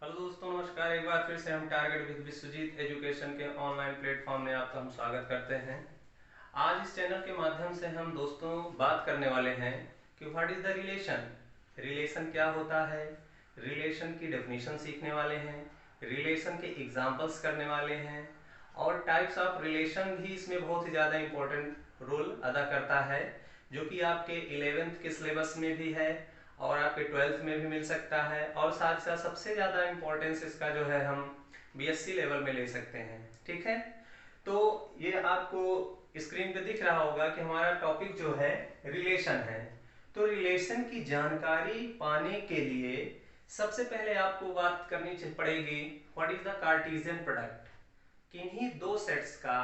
Hello दोस्तों, नमस्कार। एक बार फिर से हम टारगेट विद विश्वजीत एजुकेशन के ऑनलाइन प्लेटफॉर्म में आपका हम स्वागत करते हैं। आज इस चैनल के माध्यम से हम दोस्तों बात करने वाले हैं कि what is the relation. Relation क्या होता है, रिलेशन की डेफिनेशन सीखने वाले हैं, रिलेशन के एग्जाम्पल्स करने वाले हैं और टाइप्स ऑफ रिलेशन भी इसमें बहुत ही ज़्यादा इम्पोर्टेंट रोल अदा करता है, जो कि आपके 11th के सिलेबस में भी है और आपके 12th में भी मिल सकता है। और साथ साथ सबसे ज़्यादा इम्पोर्टेंस इसका जो है हम बीएससी लेवल में ले सकते हैं। ठीक है, तो ये आपको स्क्रीन पे दिख रहा होगा कि हमारा टॉपिक जो है रिलेशन है। तो रिलेशन की जानकारी पाने के लिए सबसे पहले आपको बात करनी पड़ेगी what is the Cartesian product. किन्हीं दो सेट्स का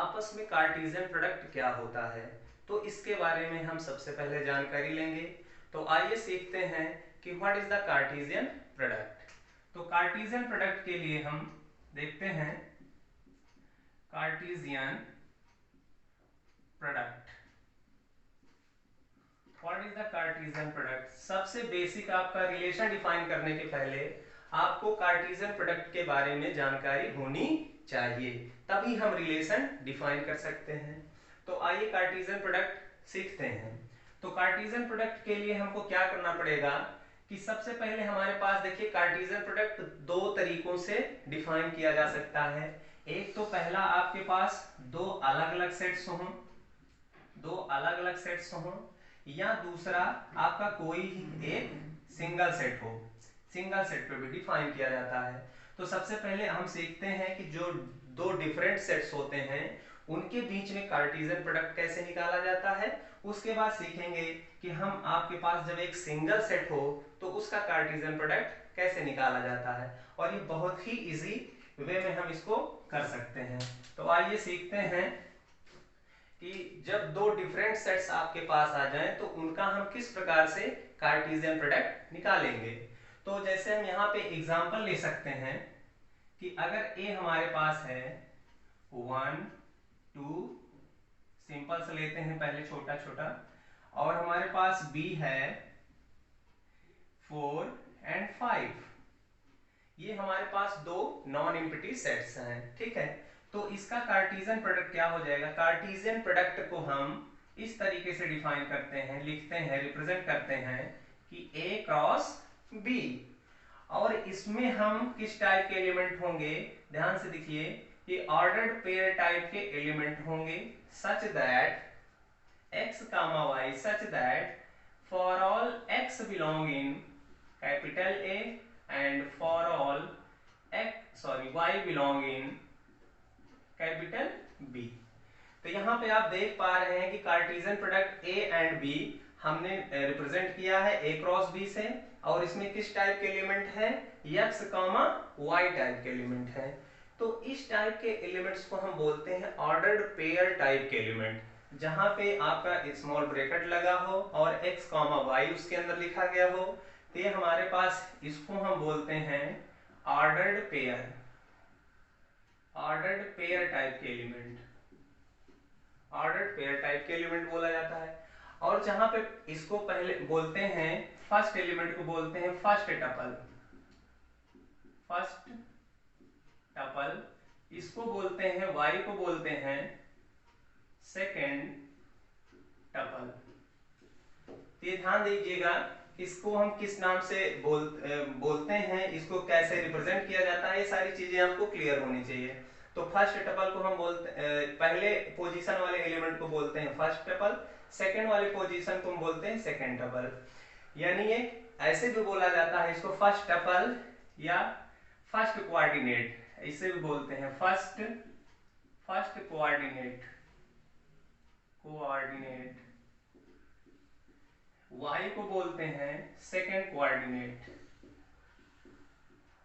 आपस में कार्टेशियन प्रोडक्ट क्या होता है, तो इसके बारे में हम सबसे पहले जानकारी लेंगे। तो आइए सीखते हैं कि what is the Cartesian product. तो कार्टेशियन प्रोडक्ट के लिए हम देखते हैं Cartesian product. What is the Cartesian product. सबसे बेसिक आपका रिलेशन डिफाइन करने के पहले आपको कार्टेशियन प्रोडक्ट के बारे में जानकारी होनी चाहिए, तभी हम रिलेशन डिफाइन कर सकते हैं। तो आइए कार्टेशियन प्रोडक्ट सीखते हैं। तो कार्टेशियन प्रोडक्ट के लिए हमको क्या करना पड़ेगा कि सबसे पहले हमारे पास देखिए कार्टेशियन प्रोडक्ट दो तरीकों से डिफाइन किया जा सकता है। एक तो पहला आपके पास दो अलग अलग सेट्स हों, दो अलग अलग सेट्स हों, या दूसरा आपका कोई एक सिंगल सेट हो। सिंगल सेट पे भी डिफाइन किया जाता है। तो सबसे पहले हम सीखते हैं कि जो दो डिफरेंट सेट्स होते हैं उनके बीच में कार्टेशियन प्रोडक्ट कैसे निकाला जाता है। उसके बाद सीखेंगे कि हम आपके पास जब एक सिंगल सेट हो तो उसका कार्टेशियन प्रोडक्ट कैसे निकाला जाता है, और ये बहुत ही इजी वे में हम इसको कर सकते हैं। तो आइए सीखते हैं कि जब दो डिफरेंट सेट्स आपके पास आ जाएं तो उनका हम किस प्रकार से कार्टेशियन प्रोडक्ट निकालेंगे। तो जैसे हम यहाँ पे एग्जांपल ले सकते हैं कि अगर ए हमारे पास है 1 2, सिंपल से लेते हैं पहले छोटा छोटा, और हमारे पास बी है 4 एंड 5। ये हमारे पास दो नॉन एम्प्टी सेट्स हैं। ठीक है, तो इसका कार्टेशियन प्रोडक्ट क्या हो जाएगा। कार्टेशियन प्रोडक्ट को हम इस तरीके से डिफाइन करते हैं, लिखते हैं, रिप्रेजेंट करते हैं कि ए क्रॉस बी। और इसमें हम किस टाइप के एलिमेंट होंगे, ध्यान से देखिए, ये ऑर्डर्ड पेयर टाइप के एलिमेंट होंगे such that x comma y, such that for all x belong in capital A and for all y belong in capital B। तो यहाँ पे आप देख पा रहे हैं कि Cartesian product A and B हमने रिप्रेजेंट किया है A क्रॉस B से, और इसमें किस टाइप के एलिमेंट है, x कॉमा y टाइप के एलिमेंट है। तो इस टाइप के एलिमेंट्स को हम बोलते हैं ऑर्डर्ड पेयर टाइप के एलिमेंट, जहां पे आपका स्मॉल ब्रैकेट लगा हो और x कॉमा y उसके अंदर लिखा गया हो। तो ये हमारे पास, इसको हम बोलते हैं ordered pair, ordered pair type के एलिमेंट, ऑर्डर्ड पेयर टाइप के एलिमेंट बोला जाता है। और जहां पे इसको पहले बोलते हैं, फर्स्ट एलिमेंट को बोलते हैं फर्स्ट टपल, फर्स्ट टपल। इसको बोलते हैं, y को बोलते हैं सेकेंड टपल। तो ये ध्यान दीजिएगा, इसको हम किस नाम से बोलते हैं, इसको कैसे रिप्रेजेंट किया जाता है, ये सारी चीजें आपको क्लियर होनी चाहिए। तो फर्स्ट टपल को हम पहले पोजीशन वाले एलिमेंट को बोलते हैं फर्स्ट टपल, सेकंड वाले पोजीशन को हम बोलते हैं सेकंड टपल। यानी ये ऐसे भी बोला जाता है इसको फर्स्ट टपल या फर्स्ट कोऑर्डिनेट, इसे भी बोलते हैं first first coordinate, coordinate. y को बोलते हैं सेकंड कोऑर्डिनेट।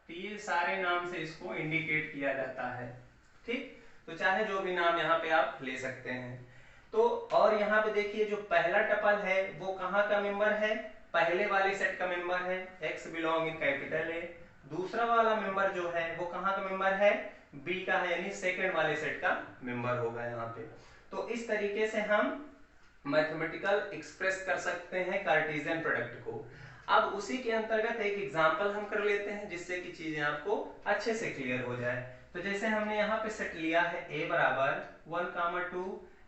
तो ये सारे नाम से इसको इंडिकेट किया जाता है। ठीक, तो चाहे जो भी नाम यहाँ पे आप ले सकते हैं। तो और यहाँ पे देखिए, जो पहला टपल है वो कहाँ का मेंबर है, पहले वाले सेट का मेंबर है, x belong in capital A. दूसरा वाला मेंबर जो है वो कहाँ का मेंबर है, b का है, यानी सेकंड वाले सेट का मेंबर होगा यहाँ पे। तो इस तरीके से हम मैथमेटिकल एक्सप्रेस कर सकते हैं कार्टेशियन प्रोडक्ट को। अब उसी के अंतर्गत एक एग्जांपल हम कर लेते हैं जिससे कि चीजें आपको अच्छे से क्लियर हो जाए। तो जैसे हमने यहाँ पे सेट लिया है a बराबर 1, 2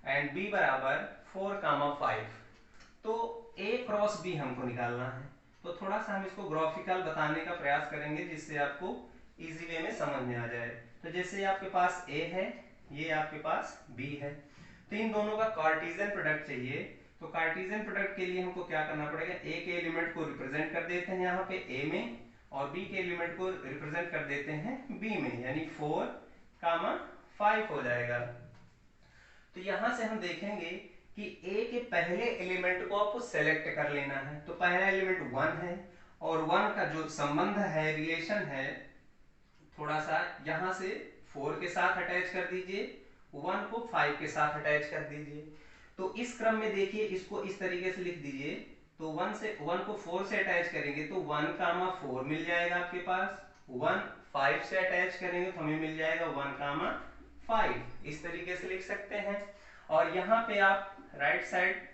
एंड b बराबर 4, 5। तो a क्रॉस b हमको निकालना है। तो थोड़ा सा हम इसको ग्राफिकल बताने का प्रयास करेंगे जिससे आपको इजी वे में समझ में आ जाए। तो जैसे आपके पास a है, ये आपके पास b है, तो इन दोनों का कार्टेशियन प्रोडक्ट चाहिए। तो कार्टेशियन प्रोडक्ट के लिए हमको क्या करना पड़ेगा, a के एलिमेंट को रिप्रेजेंट कर देते हैं यहाँ पे a में, और b के एलिमेंट को रिप्रेजेंट कर देते हैं b में, यानी 4, 5 हो जाएगा। तो यहां से हम देखेंगे कि a के पहले एलिमेंट को आपको सेलेक्ट कर लेना है। तो पहला एलिमेंट 1 है, और 1 का जो संबंध है, रिलेशन है, थोड़ा सा यहां से 4 के साथ अटैच कर दीजिए, 1 को 5 के साथ अटैच कर दीजिए। तो इस क्रम में देखिए, इसको इस तरीके से लिख दीजिए। तो 1 को 4 से अटैच करेंगे तो 1, 4 मिल जाएगा आपके पास। 1 5 से अटैच करेंगे तो हमें मिल जाएगा 1, 5। इस तरीके से लिख सकते हैं। और यहाँ पे आप राइट साइड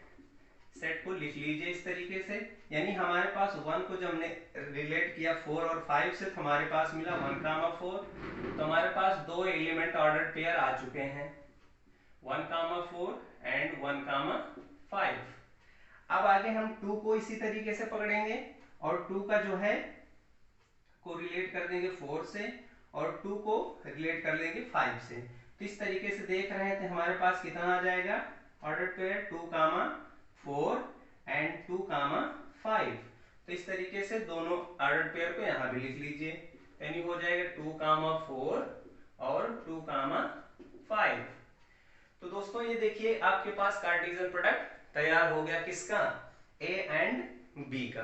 सेट को लिख लीजिए इस तरीके से, यानी हमारे पास 1 को जब हमने रिलेट किया 4 और 5 से, तो हमारे पास मिला 1, 4। तो हमारे पास दो एलिमेंट ऑर्डर पेयर आ चुके हैं, 1, 4 एंड 1, 5। अब आगे हम 2 को इसी तरीके से पकड़ेंगे, और 2 का जो है को रिलेट कर देंगे 4 से, और 2 को रिलेट कर लेंगे 5 से। तो इस तरीके से देख रहे हैं, तो हमारे पास कितना आ जाएगा ऑर्डर पेयर, 2, 4 एंड 2, 5। तो इस तरीके से दोनों ऑर्डर पेयर को यहाँ भी लिख लीजिए, यानी हो जाएगा 2, 4 और 2, 5। तो दोस्तों ये देखिए आपके पास कार्टेशियन प्रोडक्ट तैयार हो गया, किसका, a एंड b का।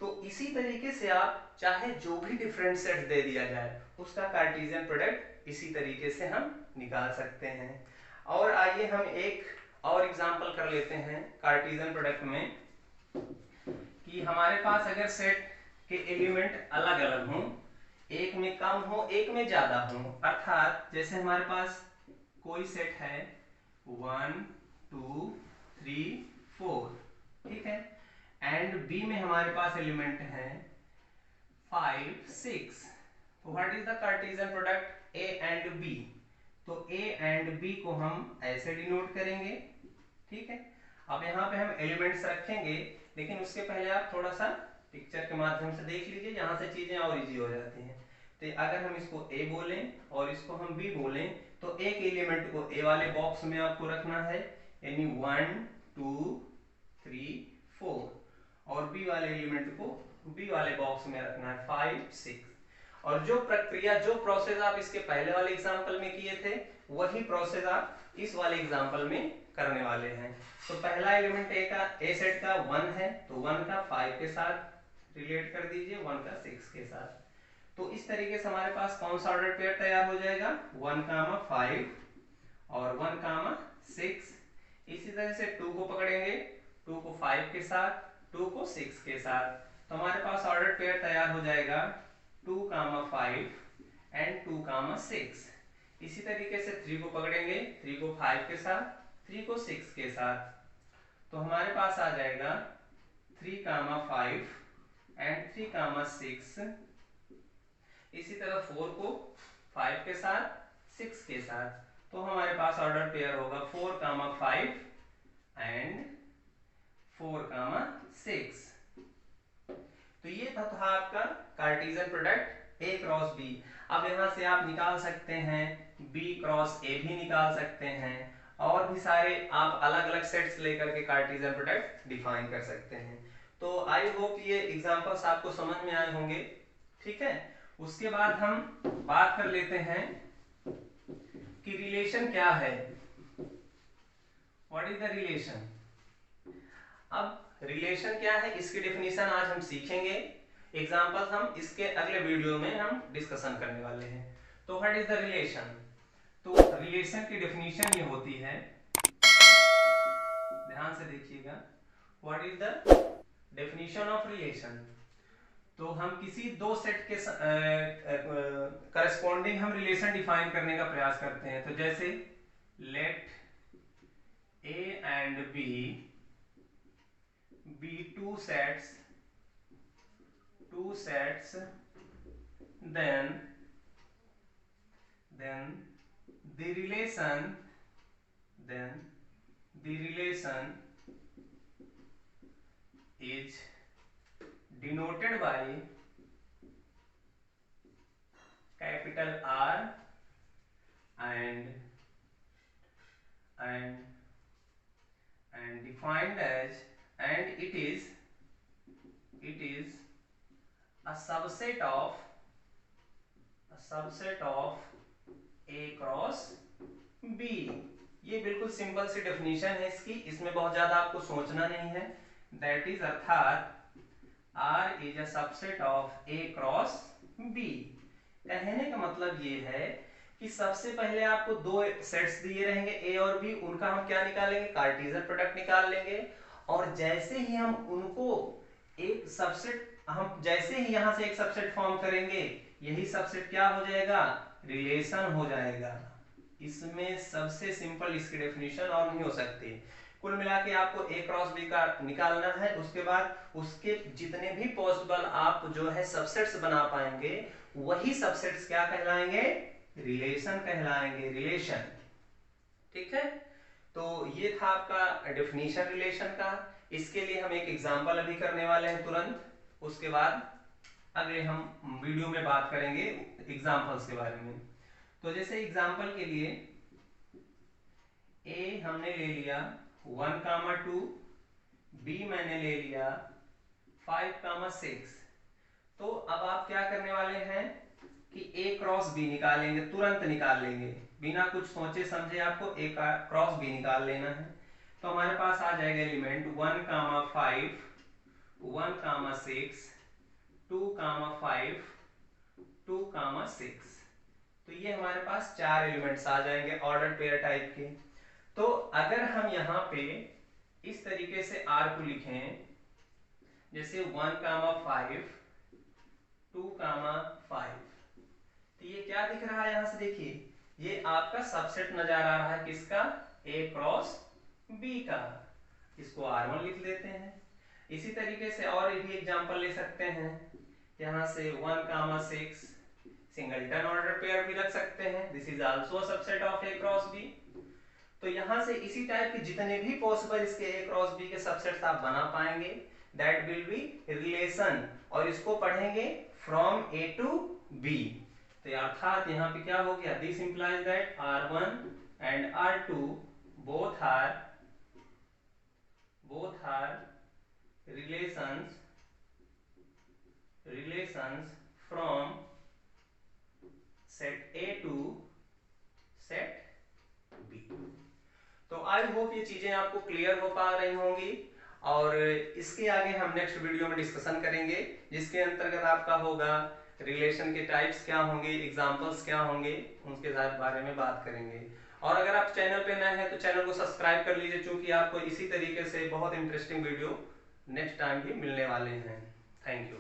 तो इसी तरीके से आप चाहे जो भी डिफरेंट सेट दे दिया जाए, उसका कार्टेशियन प्रोडक्ट इसी तरीके से हम निकाल सकते हैं। और आइए हम एक और एग्जांपल कर लेते हैं कार्टेशियन प्रोडक्ट में, कि हमारे पास अगर सेट के एलिमेंट अलग अलग हों, एक में कम हो एक में ज्यादा हो, अर्थात जैसे हमारे पास कोई सेट है 1, 2, 3, 4, ठीक है, एंड बी में हमारे पास एलिमेंट है 5, 6। तो what is the Cartesian product A and B. तो ए एंड बी को हम ऐसे डिनोट करेंगे, ठीक है। अब यहाँ पे हम एलिमेंट्स रखेंगे, लेकिन उसके पहले आप थोड़ा सा पिक्चर के माध्यम से देख लीजिए, यहाँ से चीजें और इजी हो जाती हैं। तो अगर हम इसको ए बोलें और इसको हम बी बोलें, तो एक एलिमेंट को ए वाले बॉक्स में आपको रखना है, यानी 1, 2, 3, 4, और बी वाले एलिमेंट को बी वाले बॉक्स में रखना है 5, 6। और जो प्रक्रिया, जो प्रोसेस आप इसके पहले वाले एग्जांपल में किए थे, वही प्रोसेस आप इस वाले एग्जांपल में करने वाले हैं। तो पहला एलिमेंट ए सेट का 1 है, तो 1 का 5 के साथ रिलेट कर दीजिए, 1 का 6 के साथ। तो इस तरीके से हमारे पास कौन सा ऑर्डर पेयर तैयार हो जाएगा, 1, 5 और 1, 6। इसी तरह से 2 को पकड़ेंगे, 2 को 5 के साथ, 2 को 6 के साथ। तो हमारे पास ऑर्डर पेयर तैयार हो जाएगा 2, 5 एंड 2, 6। इसी तरीके से 3 को पकड़ेंगे, 3 को 5 के साथ, 3 को 6 के साथ। तो हमारे पास आ जाएगा 3, 5 एंड 3, 6। इसी तरह 4 को 5 के साथ, 6 के साथ। तो हमारे पास ऑर्डर पेयर होगा 4, 5 एंड 4, 6। तो ये था आपका Cartesian product A cross B। अब यहाँ से आप निकाल सकते हैं B क्रॉस A भी निकाल सकते हैं, और भी सारे आप अलग अलग सेट्स लेकर के कार्टेशियन प्रोडक्ट डिफाइन कर सकते हैं। तो आई होप ये एग्जांपल्स आपको समझ में आए होंगे, ठीक है। उसके बाद हम बात कर लेते हैं कि रिलेशन क्या है, व्हाट इज द रिलेशन। अब रिलेशन क्या है, इसकी डेफिनेशन आज हम सीखेंगे, एग्जांपल्स हम इसके अगले वीडियो में हम डिस्कशन करने वाले हैं। तो व्हाट इज द रिलेशन। तो रिलेशन की डेफिनेशन ये होती है, ध्यान से देखिएगा, what is the definition of relation. तो हम किसी दो सेट के करस्पॉन्डिंग हम रिलेशन डिफाइन करने का प्रयास करते हैं। तो जैसे let A and B be two sets two sets, then the relation is denoted by capital R and defined as, and it is a subset of A cross B। ये बिल्कुल simple सी definition है इसकी, इसमें बहुत ज्यादा आपको सोचना नहीं है। दैट इज अर्थात R is a subset of A cross B। कहने का मतलब ये है कि सबसे पहले आपको दो सेट्स दिए रहेंगे A और B, उनका हम क्या निकालेंगे, कार्टेशियन प्रोडक्ट निकाल लेंगे। और जैसे ही हम उनको एक सबसेट, हम जैसे ही यहां से एक सबसेट फॉर्म करेंगे, यही सबसेट क्या हो जाएगा, रिलेशन हो जाएगा। इसमें सबसे सिंपल इसकी डेफिनेशन और नहीं हो सकती। कुल मिला के आपको A क्रॉस B का निकालना है, उसके बाद उसके जितने भी पॉसिबल आप जो है सबसेट्स बना पाएंगे, वही सबसेट्स क्या कहलाएंगे, रिलेशन कहलाएंगे, रिलेशन। ठीक है, तो ये था आपका डेफिनेशन रिलेशन का। इसके लिए हम एक एग्जांपल अभी करने वाले हैं तुरंत, उसके बाद अगले हम वीडियो में बात करेंगे एग्जांपल्स के बारे में। तो जैसे एग्जांपल के लिए A हमने ले लिया 1,2, B मैंने ले लिया 5,6। तो अब आप क्या करने वाले हैं कि A क्रॉस B निकालेंगे, तुरंत निकाल लेंगे, बिना कुछ सोचे समझे आपको A क्रॉस B निकाल लेना है। तो हमारे पास आ जाएगा एलिमेंट 1,5, 1,6, 2,5, 2,6। तो ये हमारे पास चार एलिमेंट्स आ जाएंगे ऑर्डर पेयर टाइप के। तो अगर हम यहाँ पे इस तरीके से R को लिखें, जैसे 1,5, 2,5, तो ये क्या दिख रहा है, यहां से देखिए, ये आपका सबसेट नजर आ रहा है, किसका, A क्रॉस B का। इसको R1 लिख लेते हैं। इसी तरीके से और भी एग्जांपल ले सकते हैं, यहां से 1,6 सिंगलटन ऑर्डर पेयर भी रख सकते हैं, this is also a subset of A cross B। तो यहां से इसी टाइप के जितने भी पॉसिबल इसके A क्रॉस B के सबसेट्स आप बना पाएंगे, दैट विल बी रिलेशन, और इसको पढ़ेंगे फ्रॉम A टू B। तो अर्थात यहाँ पे क्या हो गया, this implies that R1 and R2 both are relations from set A to set B। तो आई होप ये चीजें आपको क्लियर हो पा रही होंगी, और इसके आगे हम नेक्स्ट वीडियो में डिस्कशन करेंगे, जिसके अंतर्गत आपका होगा रिलेशन के टाइप्स क्या होंगे, एग्जांपल्स क्या होंगे, उनके बारे में बात करेंगे। और अगर आप चैनल पे नए हैं तो चैनल को सब्सक्राइब कर लीजिए, क्योंकि आपको इसी तरीके से बहुत इंटरेस्टिंग वीडियो नेक्स्ट टाइम भी मिलने वाले हैं। Thank you.